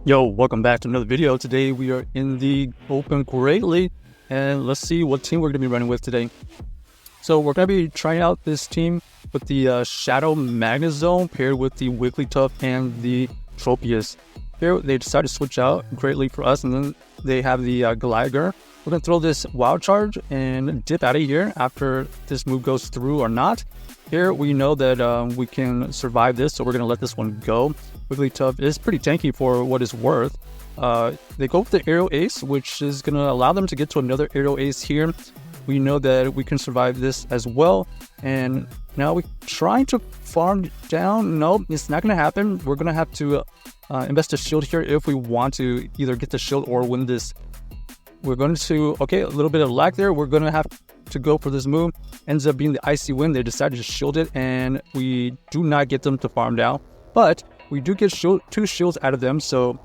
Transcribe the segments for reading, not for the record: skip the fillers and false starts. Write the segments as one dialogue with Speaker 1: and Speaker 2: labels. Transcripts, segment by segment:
Speaker 1: Yo, welcome back to another video. Today we are in the Open Greatly, and let's see what team we're going to be running with today. So we're going to be trying out this team with the Shadow Magnezone paired with the Wigglytuff and the Tropius. Here they decided to switch out greatly for us, and then they have the Glider. We're going to throw this Wild Charge and dip out of here after this move goes through or not. Here we know that we can survive this, so we're going to let this one go. Wigglytuff is pretty tanky for what it's worth. They go with the Aerial Ace, which is going to allow them to get to another Aerial Ace here. We know that we can survive this as well. And now we're trying to farm down. Nope, it's not going to happen. We're going to have to invest a shield here if we want to either get the shield or win this. We're going to, okay, a little bit of lag there. We're going to have to go for this move. Ends up being the Icy Wind. They decided to shield it, and we do not get them to farm down. But we do get two shields out of them, so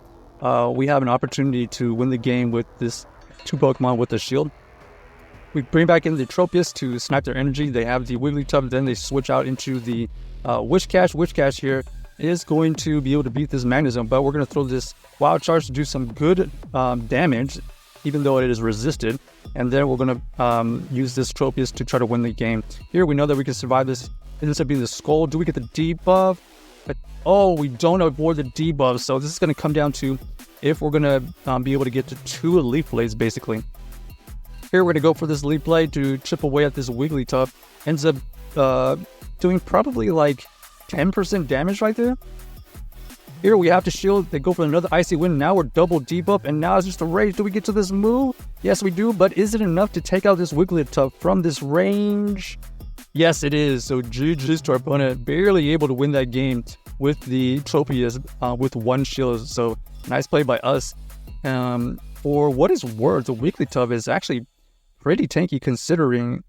Speaker 1: we have an opportunity to win the game with this two Pokemon with the shield. We bring back in the Tropius to snipe their energy. They have the Wigglytuff, then they switch out into the Wishcash. Wishcash here is going to be able to beat this Magnezone, but we're going to throw this Wild Charge to do some good damage, even though it is resisted. And then we're going to use this Tropius to try to win the game. Here we know that we can survive this. It ends up being the Skull. Do we get the debuff? Oh, we don't avoid the debuff. So this is going to come down to if we're going to be able to get to 2 Leaf Blades, basically. Here we're going to go for this Leaf Blade to chip away at this Wigglytuff. Ends up doing probably like 10% damage right there. Here we have to shield. They go for another Icy Wind. Now we're double debuff, and now it's just a rage. Do we get to this move? Yes, we do, but is it enough to take out this Wigglytuff from this range? Yes, it is. So GG's to our opponent. Barely able to win that game with the Tropius with 1 shield. So nice play by us. For what it's worth, the Wigglytuff is actually pretty tanky considering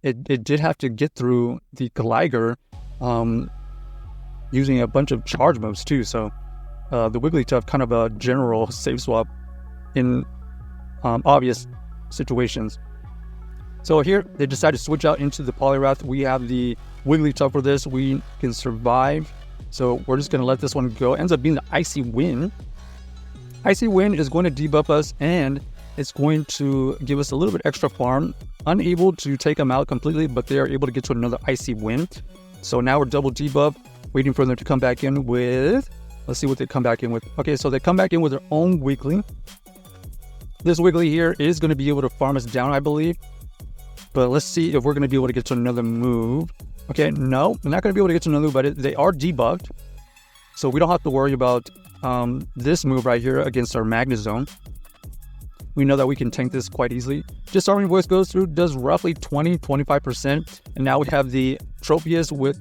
Speaker 1: it did have to get through the Glider using a bunch of charge moves too. So the Wigglytuff kind of a general save swap in obvious situations. So here they decide to switch out into the Poliwrath. We have the Wigglytuff for this. We can survive. So we're just going to let this one go. Ends up being the Icy Wind. Icy Wind is going to debuff us, and it's going to give us a little bit extra farm. Unable to take them out completely, but they are able to get to another Icy Wind. So now we're double debuff, waiting for them to come back in with... Let's see what they come back in with. Okay, so they come back in with their own Wiggly. This Wiggly here is going to be able to farm us down, I believe. But let's see if we're going to be able to get to another move. Okay, no, we're not going to be able to get to another move, but they are debuffed. So we don't have to worry about this move right here against our Magnezone. We know that we can tank this quite easily. Disarming Voice goes through, does roughly 20-25%. And now we have the Tropius with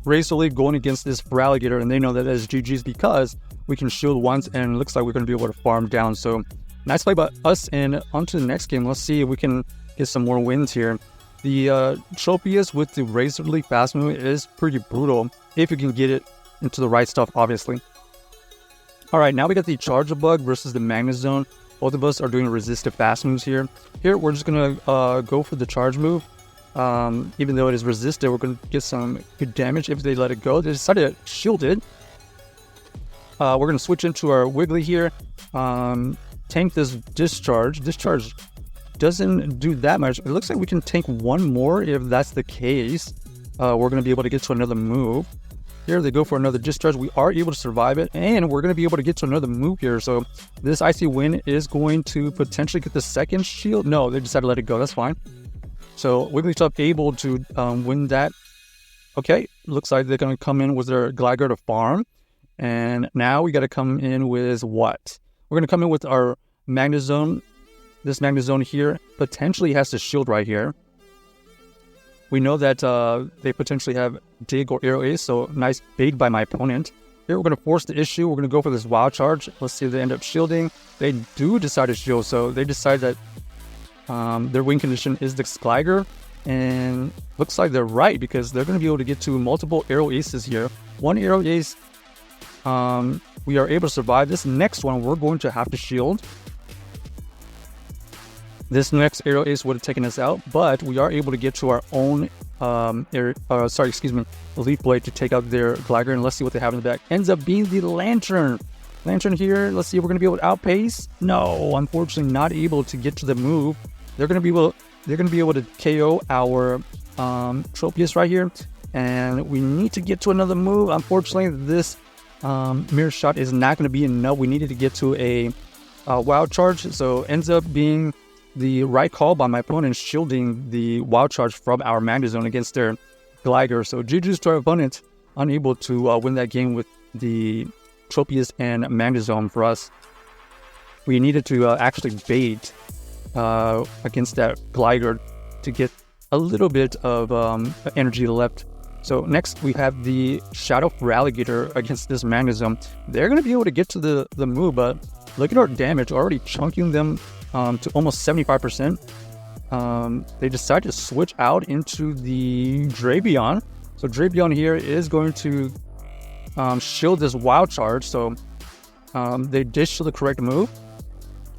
Speaker 1: Razor Leaf going against this Feraligatr, and they know that as GG's because we can shield once, and it looks like we're going to be able to farm down. So nice play by us, and on to the next game. Let's see if we can get some more wins here. The Tropius with the Razor Leaf fast move is pretty brutal if you can get it into the right stuff, obviously. Alright, now we got the Charge Bug versus the Magnezone. Both of us are doing resistive fast moves here. Here, we're just going to go for the charge move. Even though it is resisted, we're going to get some good damage if they let it go. They decided to shield it. We're going to switch into our Wiggly here. Tank this Discharge. Discharge doesn't do that much. It looks like we can tank one more if that's the case. We're going to be able to get to another move. Here they go for another Discharge. We are able to survive it, and we're going to be able to get to another move here. So this Icy Wind is going to potentially get the second shield. No, they decided to let it go. That's fine. So Wigglytuff able to win that. Okay, looks like they're going to come in with their Glider to farm. And now we got to come in with what? We're going to come in with our Magnezone. This Magnezone here potentially has the shield right here. We know that they potentially have Dig or Aerial Ace, so nice bait by my opponent. Here we're going to force the issue. We're going to go for this Wild Charge. Let's see if they end up shielding. They do decide to shield, so they decide that their win condition is the Glider, and looks like they're right because they're going to be able to get to multiple Aerial Aces here. One Aerial Ace, we are able to survive. This next one, we're going to have to shield. This next Aerial Ace would have taken us out, but we are able to get to our own Leaf Blade to take out their Gligar, and let's see what they have in the back. Ends up being the Lantern. Lantern here, let's see if we're going to be able to outpace. No, unfortunately not able to get to the move. They're going to be able to KO our Tropius right here, and we need to get to another move. Unfortunately, this Mirror Shot is not going to be enough. We needed to get to a Wild Charge, so ends up being the right call by my opponent, shielding the Wild Charge from our Magnezone against their Gligar. So GG's to our opponent, unable to win that game with the Tropius and Magnezone for us. We needed to actually bait against that Gligar to get a little bit of energy left. So next we have the Shoutout Ralligator against this Magnezone. They're going to be able to get to the move, but look at our damage, already chunking them to almost 75%. They decided to switch out into the Drapion. So Drapion here is going to shield this Wild Charge. So they did shield the correct move.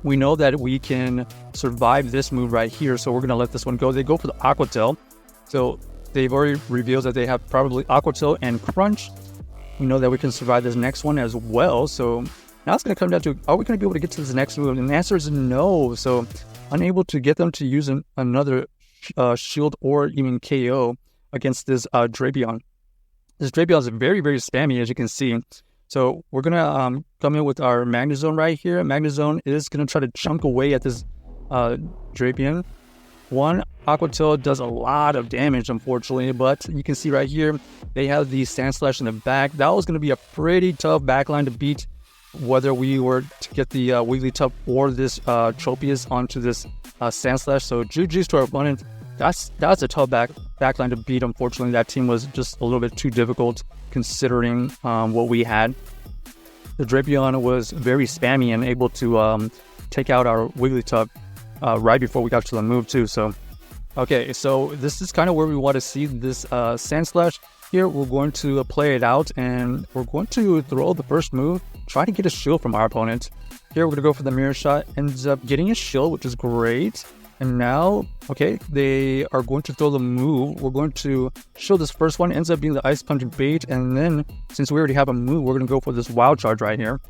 Speaker 1: We know that we can survive this move right here, so we're going to let this one go. They go for the Aqua Tail. So they've already revealed that they have probably Aqua Tail and Crunch. We know that we can survive this next one as well. So now it's going to come down to, are we going to be able to get to this next move? And the answer is no. So unable to get them to use another shield or even KO against this Drapion. This Drapion is very, very spammy, as you can see. So we're going to come in with our Magnezone right here. Magnezone is going to try to chunk away at this Drapion. One Aqua Tail does a lot of damage, unfortunately, but you can see right here, they have the Sand Slash in the back. That was going to be a pretty tough backline to beat, whether we were to get the Wigglytuff or this Tropius onto this Sand Slash. So GG's to our opponent. That's a tough backline to beat. Unfortunately, that team was just a little bit too difficult considering what we had. The Drapion was very spammy and able to take out our Wigglytuff right before we got to the move too. So, okay, so this is kind of where we want to see this Sand Slash. Here, we're going to play it out, and we're going to throw the first move, try to get a shield from our opponent. Here, we're going to go for the Mirror Shot, ends up getting a shield, which is great. And now, okay, they are going to throw the move. We're going to shield this first one, ends up being the Ice Punch bait, and then, since we already have a move, we're going to go for this Wild Charge right here.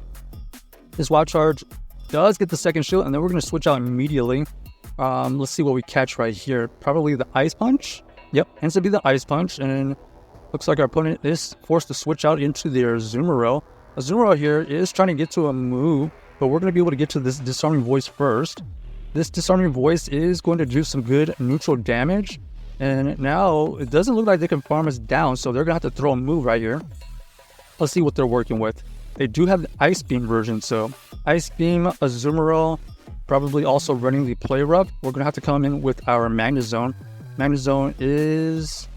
Speaker 1: This Wild Charge does get the second shield, and then we're going to switch out immediately. Let's see what we catch right here. Probably the Ice Punch. Yep, ends up being the Ice Punch, and looks like our opponent is forced to switch out into their Azumarill. Azumarill here is trying to get to a move, but we're going to be able to get to this Disarming Voice first. This Disarming Voice is going to do some good neutral damage, and now it doesn't look like they can farm us down, so they're going to have to throw a move right here. Let's see what they're working with. They do have the Ice Beam version, so Ice Beam, Azumarill, probably also running the Play Rough. We're going to have to come in with our Magnezone. Magnezone is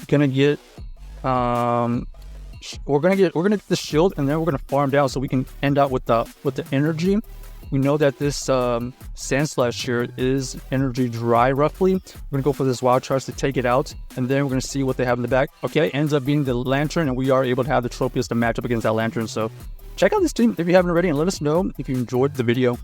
Speaker 1: going to get, we're going to get the shield, and then we're going to farm down so we can end out with the energy. We know that this Sand Slash here is energy dry, roughly. We're going to go for this Wild Charge to take it out, and then we're going to see what they have in the back. Okay, ends up being the Lantern, and we are able to have the Tropius to match up against that Lantern. So check out this team if you haven't already, and let us know if you enjoyed the video.